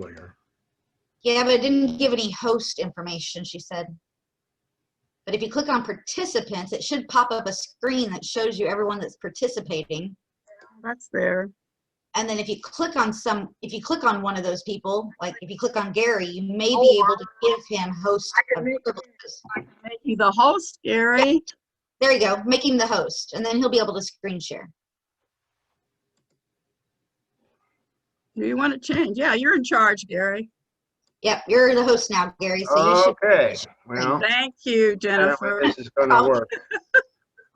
earlier. Yeah, but it didn't give any host information, she said. But if you click on participants, it should pop up a screen that shows you everyone that's participating. That's there. And then if you click on one of those people, like if you click on Gary, you may be able to give him host privileges. I can make you the host, Gary. Yeah. There you go, make him the host, and then he'll be able to screen share. Do you want to change? Yeah, you're in charge, Gary. Yep, you're the host now, Gary. So you should. Okay. Well, thank you, Jennifer. this is going to work.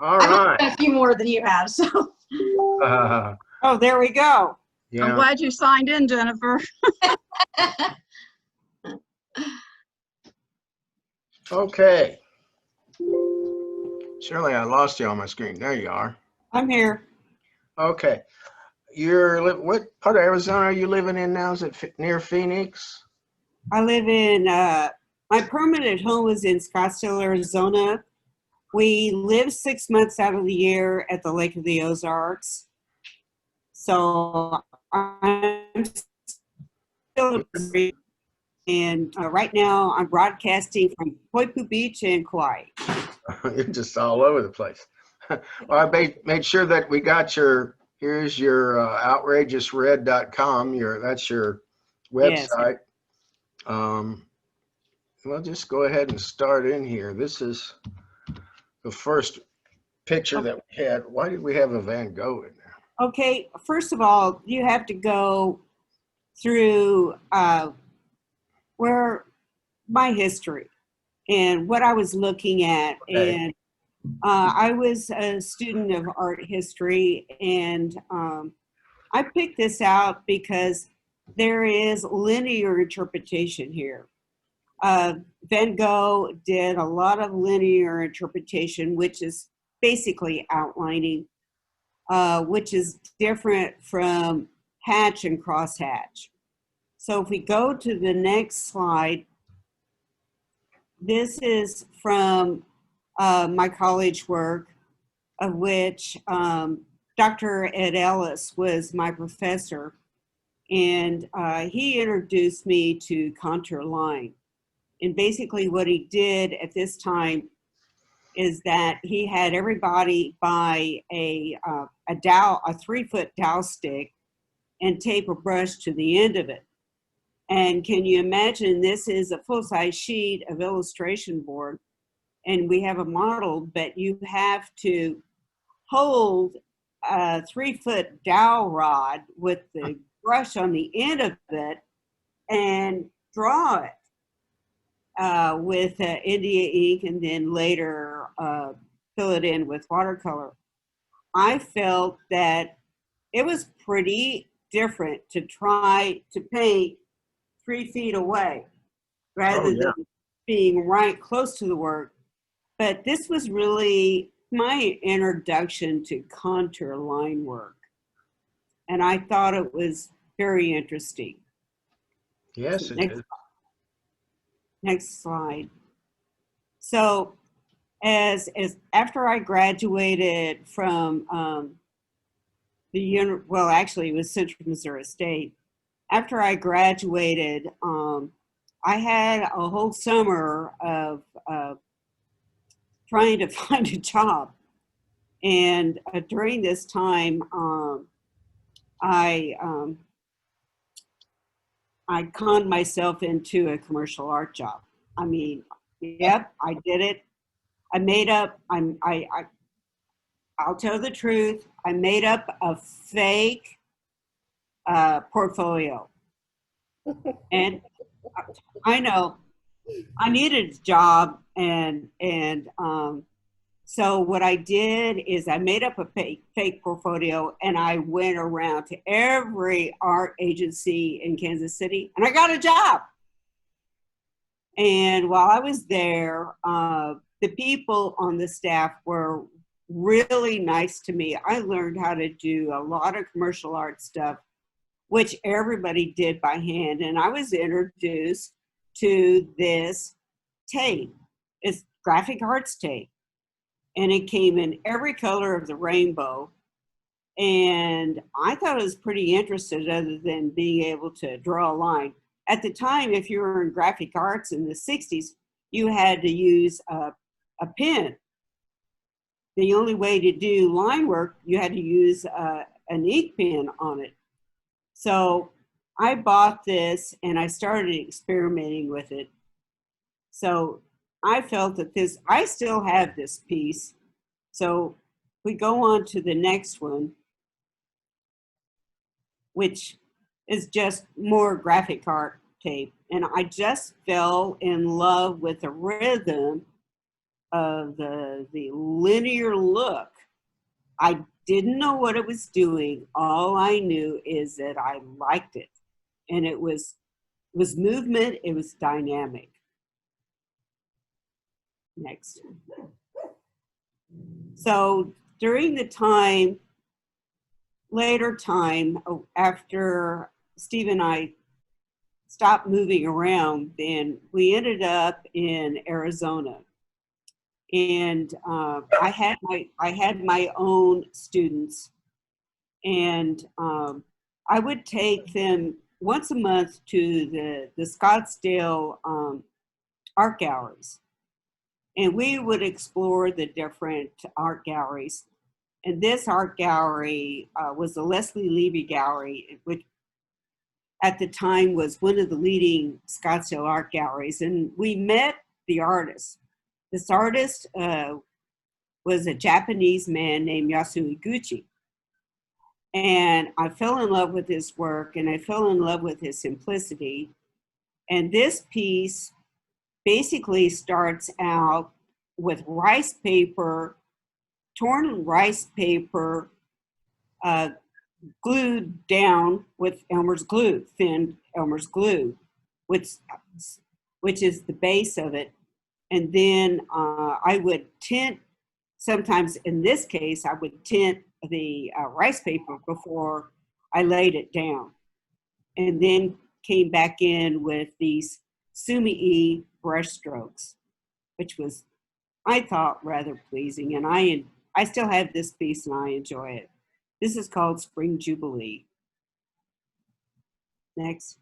All I've right. done a few more than you have, so. Oh, there we go. Yeah. I'm glad you signed in, Jennifer. Okay. Shirley, I lost you on my screen. There you are. I'm here. Okay. What part of Arizona are you living in now? Is it near Phoenix? I live in, my permanent home is in Scottsdale, Arizona. We live 6 months out of the year at the Lake of the Ozarks. So I'm still in, and right now I'm broadcasting from Poipu Beach in Kauai. You're just all over the place. Well, I made sure that we got here's your outrageousred.com. That's your website. Yes. Well, just go ahead and start in here. This is the first picture that we had. Why did we have a Van Gogh in there? Okay, first of all, you have to go through where my history and what I was looking at. Okay. And I was a student of art history, and I picked this out because there is linear interpretation here. Van Gogh did a lot of linear interpretation, which is basically outlining, which is different from hatch and crosshatch. So if we go to the next slide, this is from my college work, of which Dr. Ed Ellis was my professor, and he introduced me to contour line. And basically what he did at this time is that he had everybody buy a 3-foot dowel stick and tape a brush to the end of it. And can you imagine, this is a full-size sheet of illustration board, and we have a model, but you have to hold a 3-foot dowel rod with the brush on the end of it and draw it with India ink, and then later fill it in with watercolor. I felt that it was pretty different to try to paint 3 feet away rather than being right close to the work. But this was really my introduction to contour line work, and I thought it was very interesting. Yes, it is. Next slide. So as after I graduated from actually it was Central Missouri State. After I graduated, I had a whole summer of trying to find a job. And during this time, I conned myself into a commercial art job. I mean, yep, I did it. I made up, I'll tell the truth, I made up a fake portfolio. And I know, I needed a job, and so what I did is I made up a fake portfolio, and I went around to every art agency in Kansas City, and I got a job. And while I was there, the people on the staff were really nice to me. I learned how to do a lot of commercial art stuff, which everybody did by hand. And I was introduced to this tape. It's graphic arts tape. And it came in every color of the rainbow. And I thought it was pretty interesting, other than being able to draw a line. at the time, if you were in graphic arts in the 60s, you had to use a pen. The only way to do line work, you had to use an ink pen on it. So I bought this and I started experimenting with it. So I felt that I still have this piece. So we go on to the next one, which is just more graphic art tape. And I just fell in love with the rhythm of the linear look. I didn't know what it was doing. All I knew is that I liked it. And it was movement, it was dynamic. Next. So during the time, later time, after Steve and I stopped moving around, then we ended up in Arizona. And I had my own students, and I would take them once a month to the Scottsdale art galleries, and we would explore the different art galleries. And this art gallery was the Leslie Levy Gallery, which at the time was one of the leading Scottsdale art galleries, and we met the artist. This artist was a Japanese man named Yasui Gucci. And I fell in love with his work, and I fell in love with his simplicity. And this piece basically starts out with rice paper, torn rice paper, glued down with Elmer's glue, thin Elmer's glue, which is the base of it. And then I would tint, sometimes in this case, I would tint the rice paper before I laid it down. And then came back in with these sumi-e brush strokes, which was, I thought, rather pleasing. And I still have this piece and I enjoy it. This is called Spring Jubilee. Next.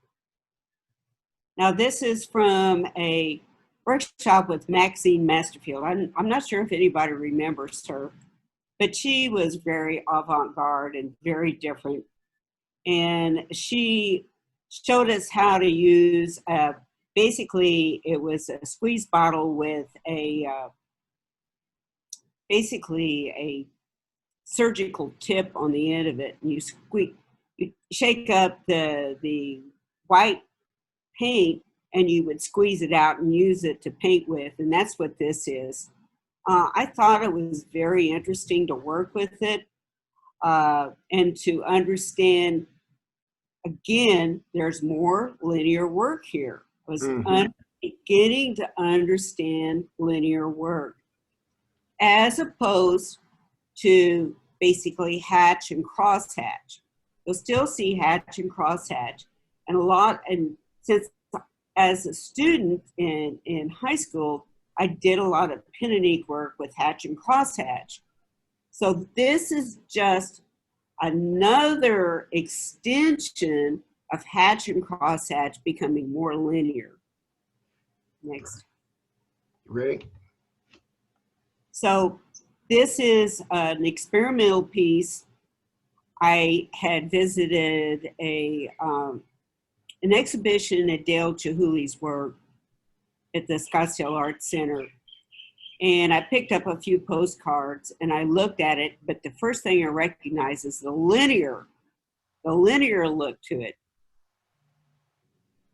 Now this is from a workshop with Maxine Masterfield. I'm not sure if anybody remembers her, but she was very avant-garde and very different. And she showed us how to use, basically it was a squeeze bottle with basically a surgical tip on the end of it. And you shake up the white paint, and you would squeeze it out and use it to paint with, and that's what this is. I thought it was very interesting to work with it and to understand, again, there's more linear work here. I was beginning to understand linear work as opposed to basically hatch and crosshatch. You'll still see hatch and crosshatch, and since as a student in high school, I did a lot of pen and ink work with hatch and crosshatch. So this is just another extension of hatch and crosshatch becoming more linear. Next. Ready? So this is an experimental piece. I had visited an exhibition at Dale Chihuly's work at the Scottsdale Arts Center. And I picked up a few postcards and I looked at it, but the first thing I recognized is the linear look to it.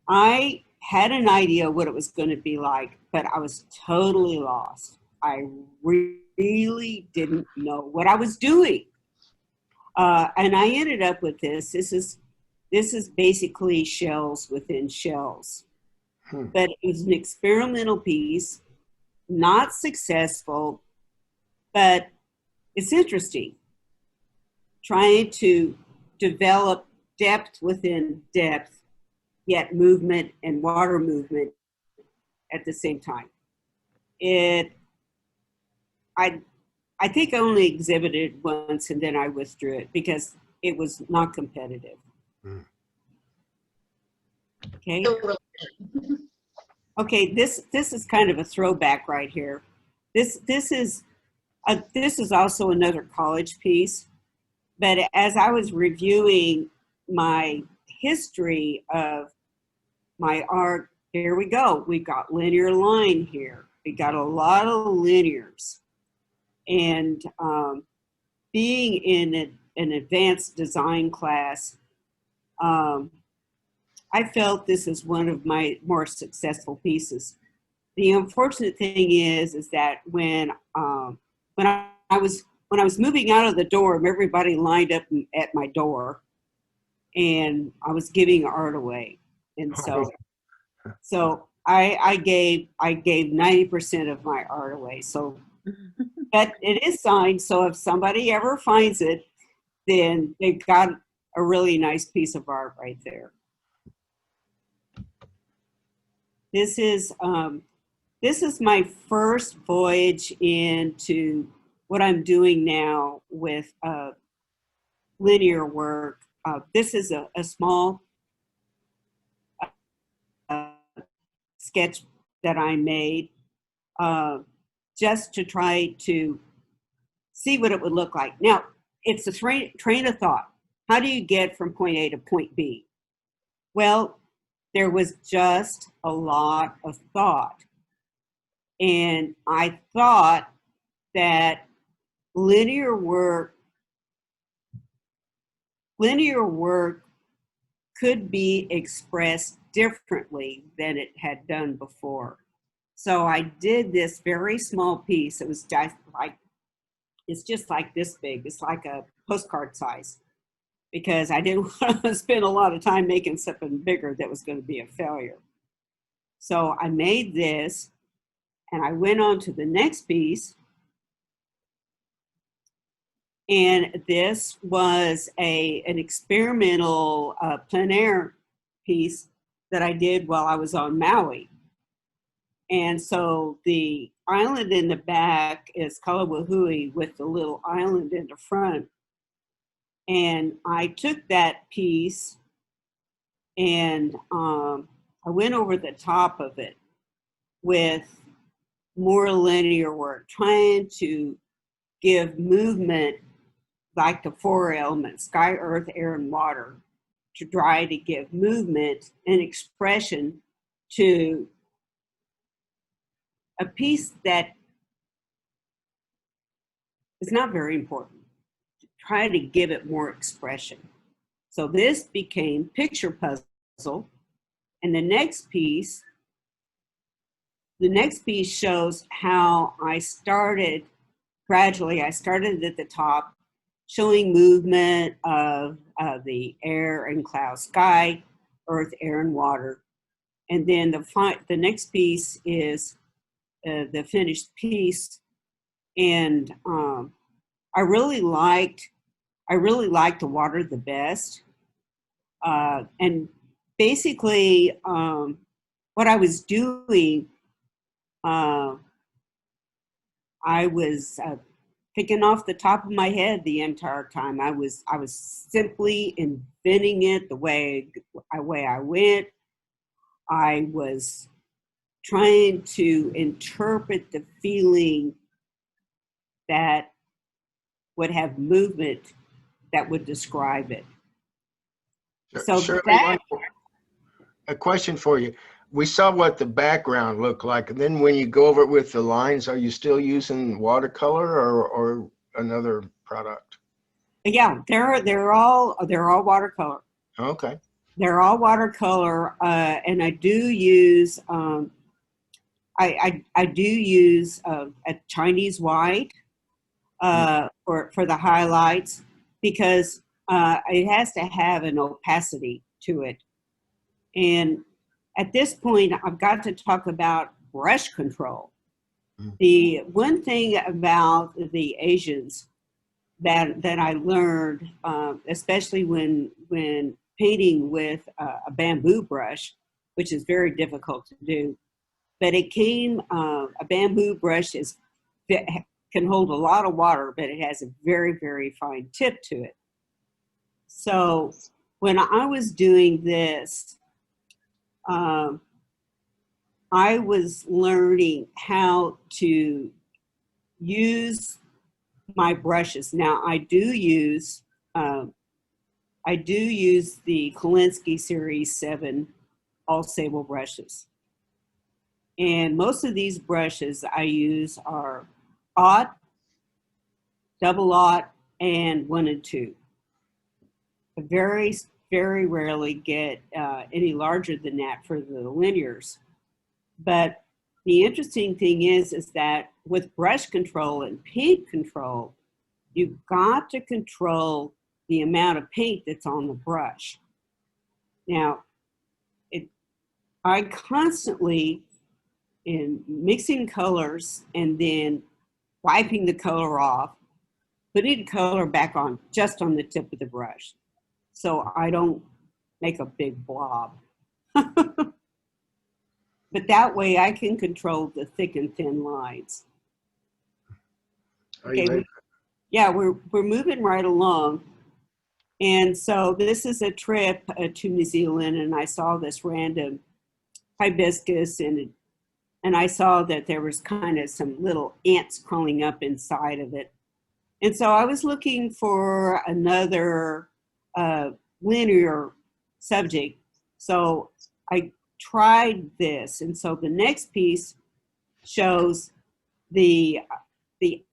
I had an idea what it was going to be like, but I was totally lost. I really didn't know what I was doing. And I ended up with this. This is basically shells within shells. But it was an experimental piece, not successful, but it's interesting. Trying to develop depth within depth, yet movement and water movement at the same time. I think I only exhibited once and then I withdrew it because it was not competitive. Okay. Still really Okay, this is kind of a throwback right here. This is also another college piece, but as I was reviewing my history of my art, here we go. We've got linear line here. We got a lot of linears, and being in an advanced design class, I felt this is one of my more successful pieces. The unfortunate thing is that when I was moving out of the dorm, everybody lined up at my door, and I was giving art away, and so I gave 90% of my art away. So, but it is signed. So if somebody ever finds it, then they've got a really nice piece of art right there. This is my first voyage into what I'm doing now with linear work. This is a small sketch that I made just to try to see what it would look like. Now, it's a train of thought. How do you get from point A to point B? Well, there was just a lot of thought. And I thought that linear work could be expressed differently than it had done before. So I did this very small piece. It was just like, it's just like this big. It's like a postcard size, because I didn't want to spend a lot of time making something bigger that was going to be a failure. So I made this, and I went on to the next piece. And this was an experimental plein air piece that I did while I was on Maui. And so the island in the back is Kalawahui with the little island in the front. And I took that piece and I went over the top of it with more linear work, trying to give movement like the 4 elements, sky, earth, air, and water, to try to give movement and expression to a piece that is not very important. To try to give it more expression. So this became picture puzzle. And the next piece shows how I started gradually. I started at the top, showing movement of the air and cloud, sky, earth, air, and water. And then the next piece is the finished piece. And I really liked the water the best. And basically, what I was doing, I was picking off the top of my head the entire time. I was simply inventing it the way I went. I was trying to interpret the feeling that would have movement that would describe it. So Shirley, a question for you. We saw what the background looked like, and then when you go over it with the lines, are you still using watercolor or another product? Yeah, they're all watercolor. Okay. They're all watercolor, and I do use I do use a Chinese white for the highlights, because it has to have an opacity to it. And at this point, I've got to talk about brush control. The one thing about the Asians that I learned, especially when painting with a bamboo brush, which is very difficult to do, but a bamboo brush can hold a lot of water, but it has a very, very fine tip to it. So when I was doing this, I was learning how to use my brushes. Now I do use the Kolinsky Series 7 all sable brushes. And most of these brushes I use are aught, double aught, and 1 and 2. I very, very rarely get any larger than that for the linears. But the interesting thing is that with brush control and paint control, you've got to control the amount of paint that's on the brush. Now, I constantly, in mixing colors and then wiping the color off, putting the color back on just on the tip of the brush, so I don't make a big blob. But that way I can control the thick and thin lines. Okay, we're moving right along. And so this is a trip to New Zealand, and I saw this random hibiscus, and I saw that there was kind of some little ants crawling up inside of it. And so I was looking for another linear subject. So I tried this. And so the next piece shows the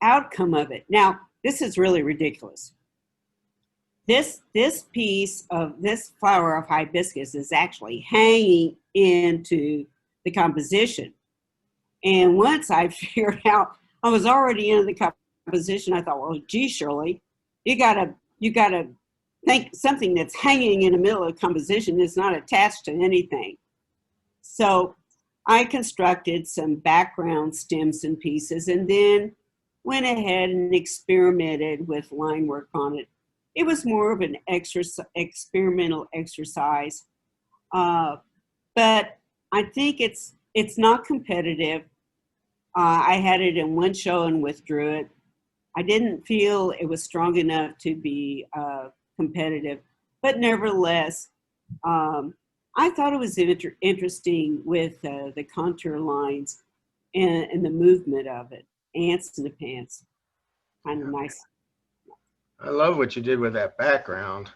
outcome of it. Now, this is really ridiculous. This piece of this flower of hibiscus is actually hanging into the composition. And once I figured out I was already in the composition, I thought, well, gee, Shirley, you gotta think something that's hanging in the middle of the composition is not attached to anything. So I constructed some background stems and pieces, and then went ahead and experimented with line work on it. It was more of an experimental exercise, but I think it's not competitive. I had it in one show and withdrew it. I didn't feel it was strong enough to be competitive, but nevertheless, I thought it was interesting with the contour lines and the movement of it. Ants in the pants, kind of nice. I love what you did with that background.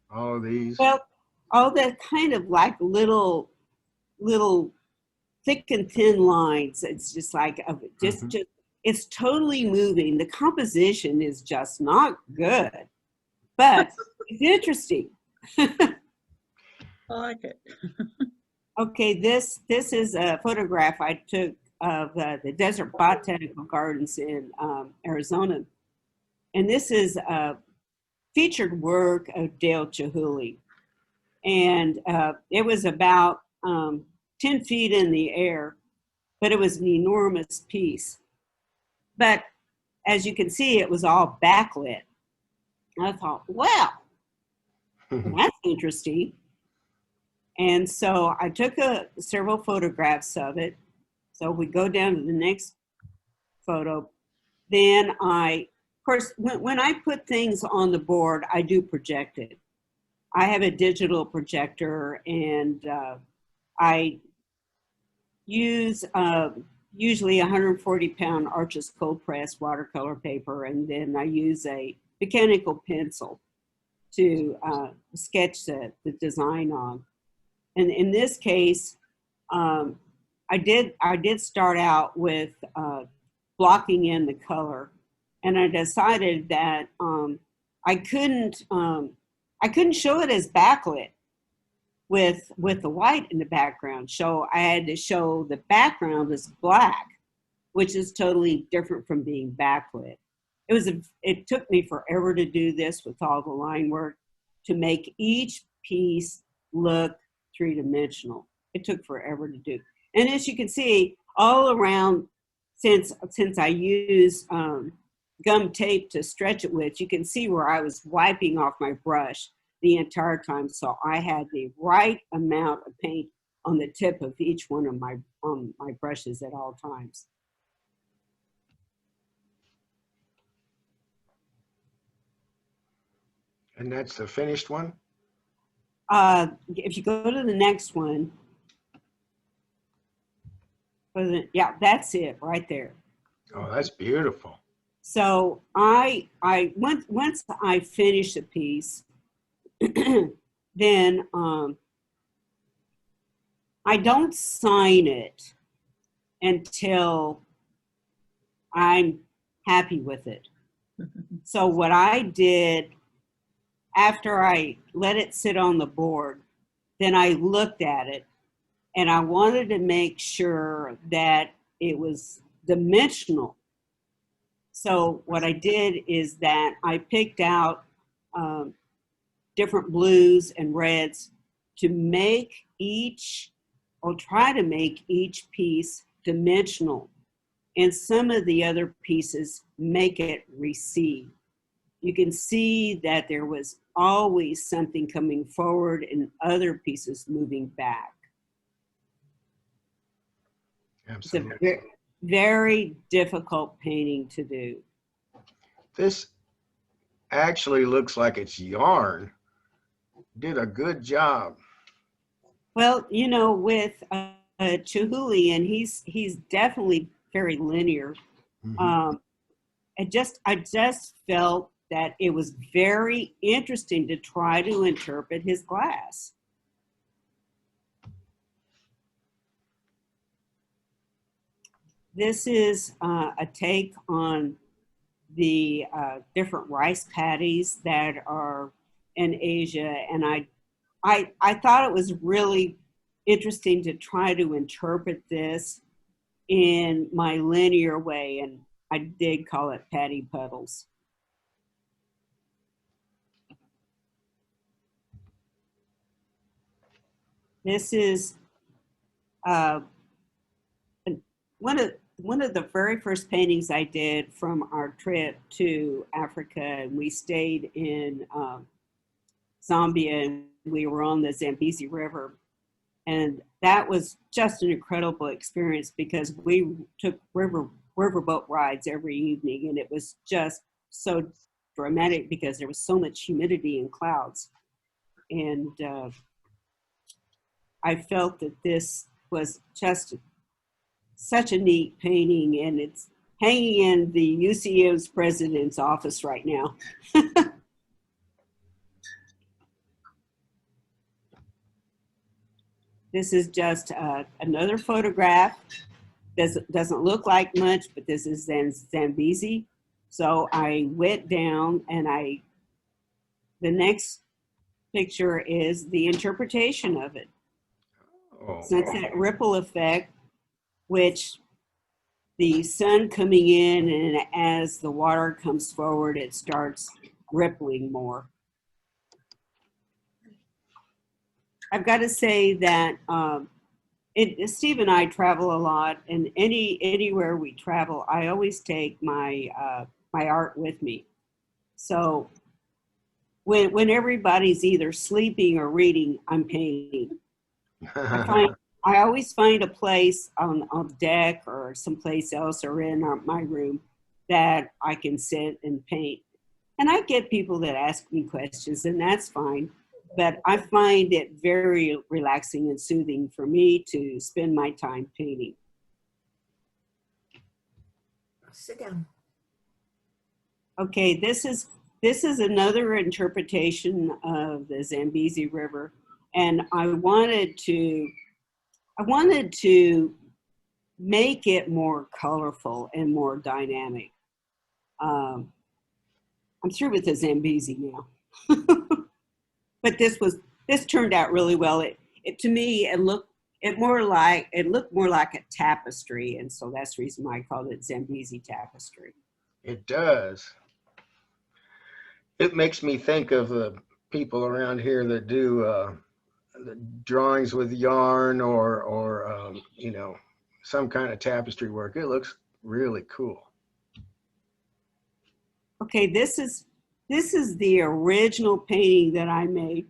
All of these. Well, all that kind of like little thick and thin lines. It's just like just it's totally moving. The composition is just not good, but it's interesting. I like it. Okay, this is a photograph I took of the Desert Botanical Gardens in Arizona. And this is a featured work of Dale Chihuly. And it was about 10 feet in the air, but it was an enormous piece. But as you can see, it was all backlit. I thought, wow, that's interesting. And so I took several photographs of it. So we go down to the next photo. Then of course, when I put things on the board, I do project it. I have a digital projector, and I use usually 140-pound Arches cold press watercolor paper, and then I use a mechanical pencil to sketch the design on. And in this case, I did start out with blocking in the color, and I decided that I couldn't show it as backlit with the white in the background. So I had to show the background as black, which is totally different from being backlit. It took me forever to do this with all the line work, to make each piece look three-dimensional. It took forever to do. And as you can see, all around, since I use gum tape to stretch it with, you can see where I was wiping off my brush the entire time. So I had the right amount of paint on the tip of each one of my brushes at all times. And that's the finished one? If you go to the next one, Yeah, that's it right there. Oh, that's beautiful. So once I finish a piece, then I don't sign it until I'm happy with it. So what I did after I let it sit on the board, then I looked at it and I wanted to make sure that it was dimensional. So what I did is that I picked out different blues and reds to make each, or try to make each piece dimensional. And some of the other pieces make it recede. You can see that there was always something coming forward and other pieces moving back. Absolutely. It's a very, very difficult painting to do. This actually looks like it's yarn. Did a good job. Well, you know, with Chihuly, and he's definitely very linear. Mhm. I just felt that it was very interesting to try to interpret his glass. This is a take on the different rice paddies that are in Asia, and I thought it was really interesting to try to interpret this in my linear way, and I did call it paddy puddles. This is one of the very first paintings I did from our trip to Africa, and we stayed in Zambia, and we were on the Zambezi River. And that was just an incredible experience because we took riverboat rides every evening, and it was just so dramatic because there was so much humidity and clouds. And I felt that this was just such a neat painting, and it's hanging in the UCM's president's office right now. This is just another photograph. Doesn't look like much, but this is Zambezi. So I went down, and the next picture is the interpretation of it. Oh. Sunset ripple effect, which the sun coming in, and as the water comes forward, it starts rippling more. I've got to say that Steve and I travel a lot, and anywhere we travel, I always take my my art with me. So when everybody's either sleeping or reading, I'm painting. I always find a place on deck or someplace else or in my room that I can sit and paint. And I get people that ask me questions, and that's fine. But I find it very relaxing and soothing for me to spend my time painting. Sit down. Okay, this is another interpretation of the Zambezi River, and I wanted to make it more colorful and more dynamic. I'm through with the Zambezi now. But this turned out really well. It to me, it looked more like a tapestry, and so that's the reason why I called it Zambezi tapestry. It does. It makes me think of the people around here that do the drawings with yarn or you know, some kind of tapestry work. It looks really cool. Okay, this is the original painting that I made.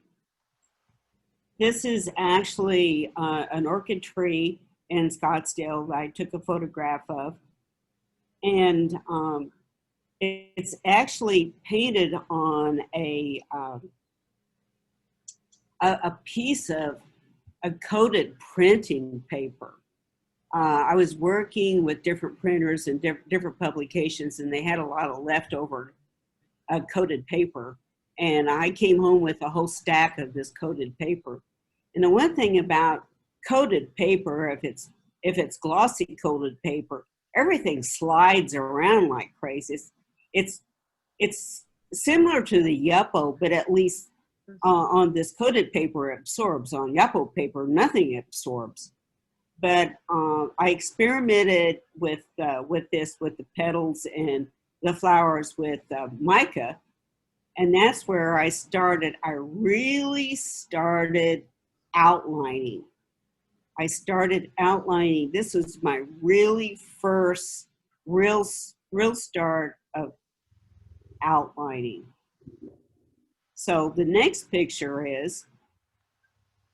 This is actually an orchid tree in Scottsdale that I took a photograph of. And it's actually painted on a piece of a coated printing paper. I was working with different printers and different publications, and they had a lot of leftover coated paper. And I came home with a whole stack of this coated paper. And the one thing about coated paper, if it's glossy coated paper, everything slides around like crazy. It's similar to the Yupo, but at least on this coated paper it absorbs. On Yupo paper, nothing absorbs. But I experimented with the petals and the flowers with mica, and that's where I started. I really started outlining. This was my really first real start of outlining. So the next picture is,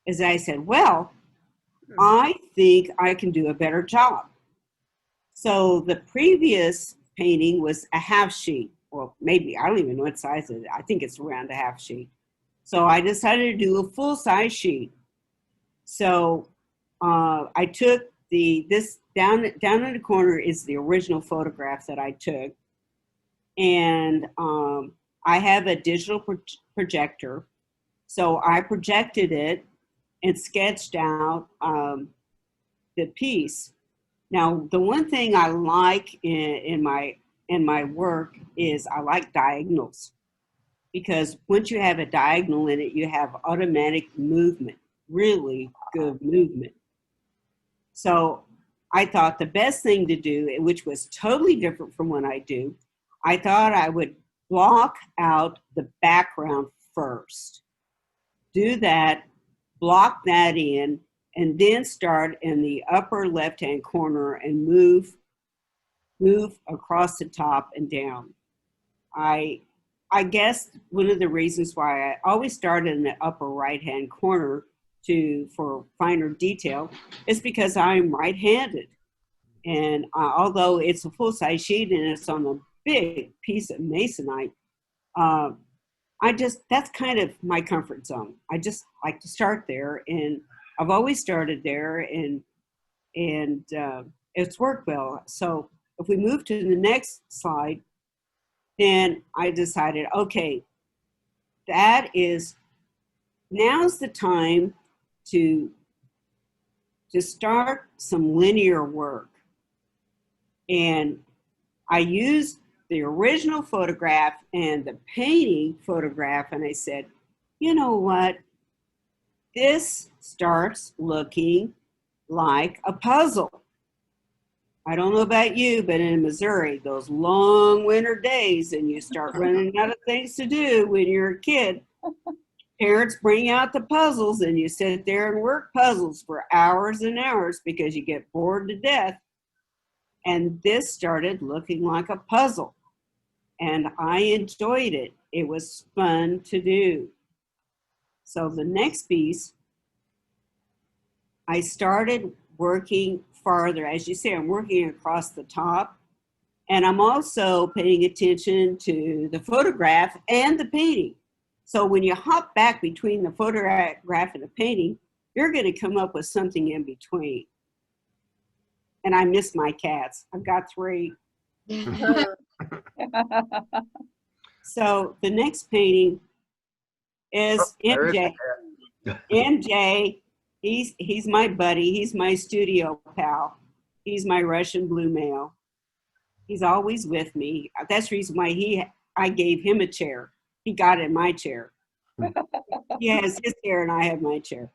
as I said, well, I think I can do a better job. So the previous painting was a half sheet. Well, maybe, I don't even know what size it is. I think it's around a half sheet. So I decided to do a full size sheet. So I took this down in the corner is the original photograph that I took. And I have a digital projector. So I projected it and sketched out the piece. Now, the one thing I like in my work is I like diagonals, because once you have a diagonal in it, you have automatic movement, really good movement. So I thought the best thing to do, which was totally different from what I do, I thought I would block out the background first. Do that, block that in, and then start in the upper left-hand corner and move across the top and down. I guess one of the reasons why I always start in the upper right-hand corner for finer detail is because I'm right-handed. And although it's a full-size sheet and it's on a big piece of masonite, that's kind of my comfort zone. I just like to start there, and I've always started there, and it's worked well. So if we move to the next slide, then I decided, okay, now's the time to start some linear work. And I used the original photograph and the painting photograph, and I said, you know what? This starts looking like a puzzle. I don't know about you, but in Missouri, those long winter days, and you start running out of things to do when you're a kid, parents bring out the puzzles, and you sit there and work puzzles for hours and hours because you get bored to death. And this started looking like a puzzle. And I enjoyed it. It was fun to do. So the next piece, I started working farther. As you see, I'm working across the top. And I'm also paying attention to the photograph and the painting. So when you hop back between the photograph and the painting, you're going to come up with something in between. And I miss my cats. I've got 3. So the next painting is MJ. MJ, he's my buddy. He's my studio pal. He's my Russian blue male. He's always with me. That's the reason why I gave him a chair. He got in my chair. He has his chair and I have my chair.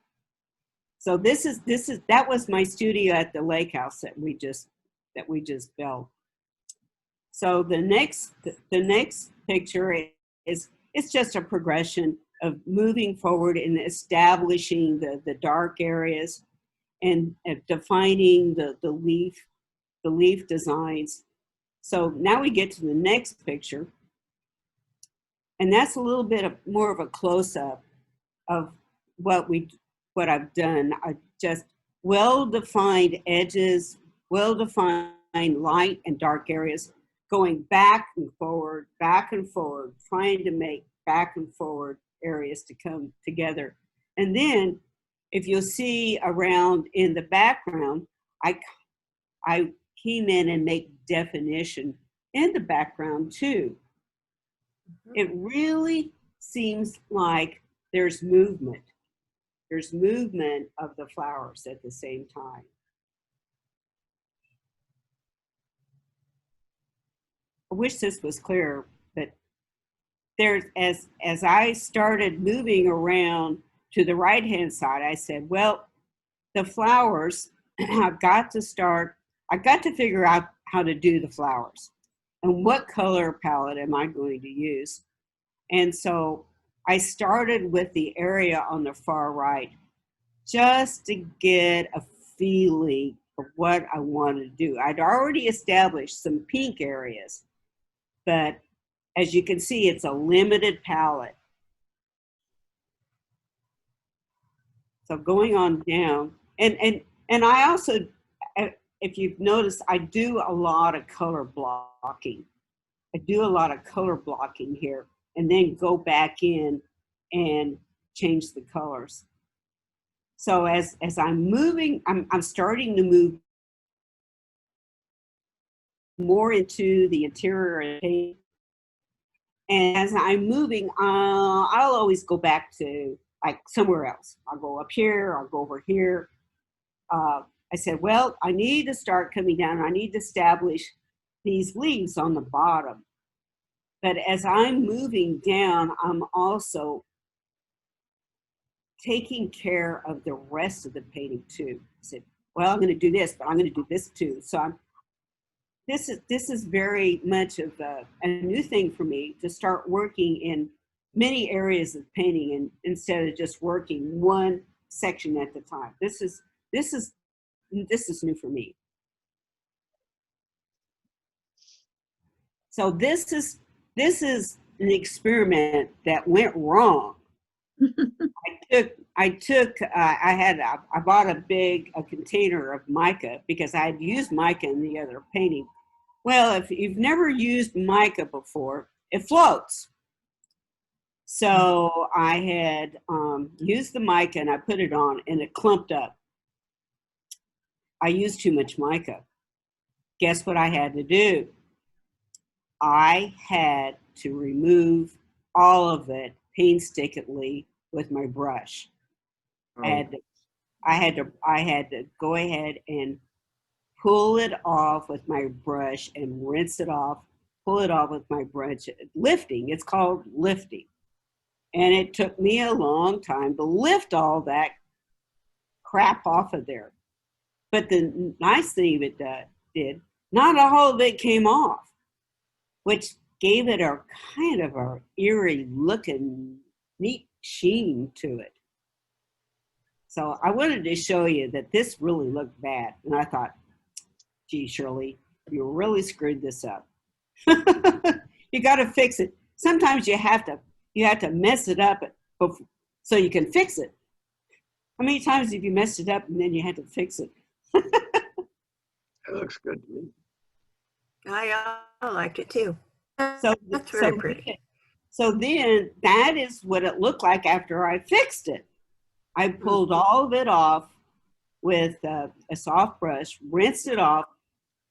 So that was my studio at the lake house that we just built. So the next picture is, it's just a progression of moving forward and establishing the dark areas and defining the leaf designs. So now we get to the next picture, and that's a little bit more of a close-up of what I've done. I just well-defined edges, well-defined light and dark areas, going back and forward, trying to make back and forward areas to come together. And then if you'll see around in the background, I came in and make definition in the background too. It really seems like there's movement. There's movement of the flowers at the same time. I wish this was clear, but there's, as I started moving around to the right-hand side, I said, well, the flowers, I've got to figure out how to do the flowers and what color palette am I going to use. And so I started with the area on the far right just to get a feeling of what I wanted to do. I'd already established some pink areas, but as you can see, it's a limited palette. So going on down, and I also, if you've noticed, I do a lot of color blocking. I do a lot of color blocking here, and then go back in and change the colors. So as I'm moving, I'm starting to move more into the interior. And as I'm moving, I'll always go back to like somewhere else. I'll go up here, I'll go over here. I said, well, I need to start coming down. I need to establish these leaves on the bottom. But as I'm moving down, I'm also taking care of the rest of the painting too. I said, well, I'm going to do this, but I'm going to do this too. So this is very much of a new thing for me, to start working in many areas of painting, and instead of just working one section at the time. This is new for me. So this is an experiment that went wrong. I bought a container of mica because I had used mica in the other painting. Well, if you've never used mica before, it floats. So I had used the mica and I put it on and it clumped up. I used too much mica. Guess what I had to do? I had to remove all of it painstakingly with my brush. Oh. I had to go ahead and pull it off with my brush and rinse it off, pull it off with my brush. Lifting, it's called lifting. And it took me a long time to lift all that crap off of there. But the nice thing it did, not all of it came off, which gave it a kind of a eerie looking, neat sheen to it. So I wanted to show you that this really looked bad. And I thought, gee, Shirley, you really screwed this up. You got to fix it. Sometimes you have to mess it up so you can fix it. How many times have you messed it up and then you had to fix it? That looks good to me. I like it too. So That's very pretty. So then that is what it looked like after I fixed it. I pulled all of it off with a soft brush, rinsed it off,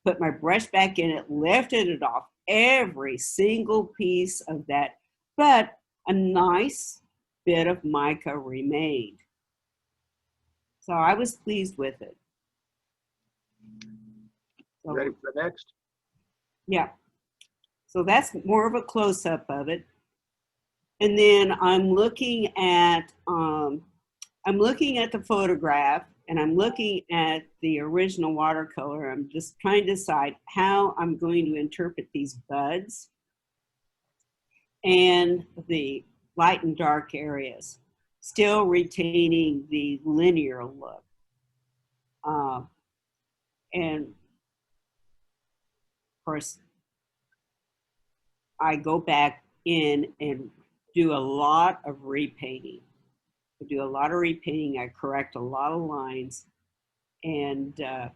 put my brush back in it, lifted it off, every single piece of that, but a nice bit of mica remained. So I was pleased with it. So, Ready for next? yeah. So that's more of a close-up of it. And then I'm looking at the photograph, and I'm looking at the original watercolor. I'm just trying to decide how I'm going to interpret these buds and the light and dark areas, still retaining the linear look. And of course, I go back in and do a lot of repainting. I correct a lot of lines, and I've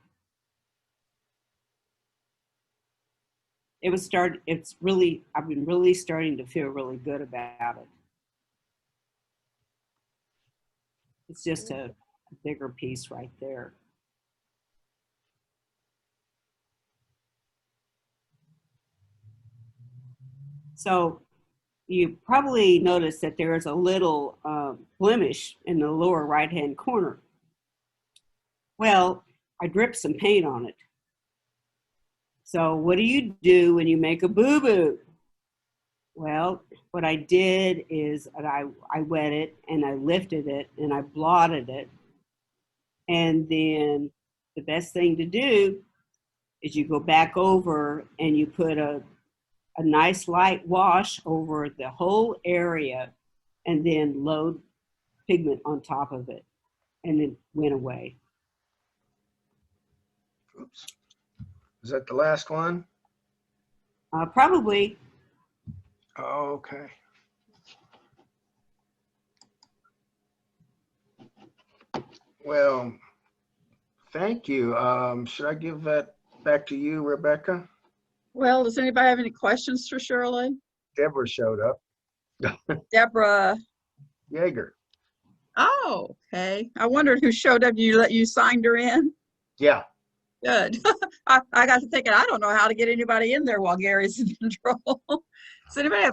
been really starting to feel really good about it. It's just a bigger piece right there. So you probably noticed that there is a little blemish in the lower right-hand corner. Well, I dripped some paint on it. So what do you do when you make a boo-boo? Well, what I did is I wet it and I lifted it and I blotted it. And then the best thing to do is you go back over and you put a nice light wash over the whole area and then load pigment on top of it, and it went away. Oops. Is that the last one? Probably. Oh, okay. Well, thank you. Should I give that back to you, Rebecca? Well, does anybody have any questions for Shirley? Deborah showed up. Deborah. Yeager. Oh, okay. I wondered who showed up. You signed her in? Yeah. Good. I got to thinking, I don't know how to get anybody in there while Gary's in control. Does anybody have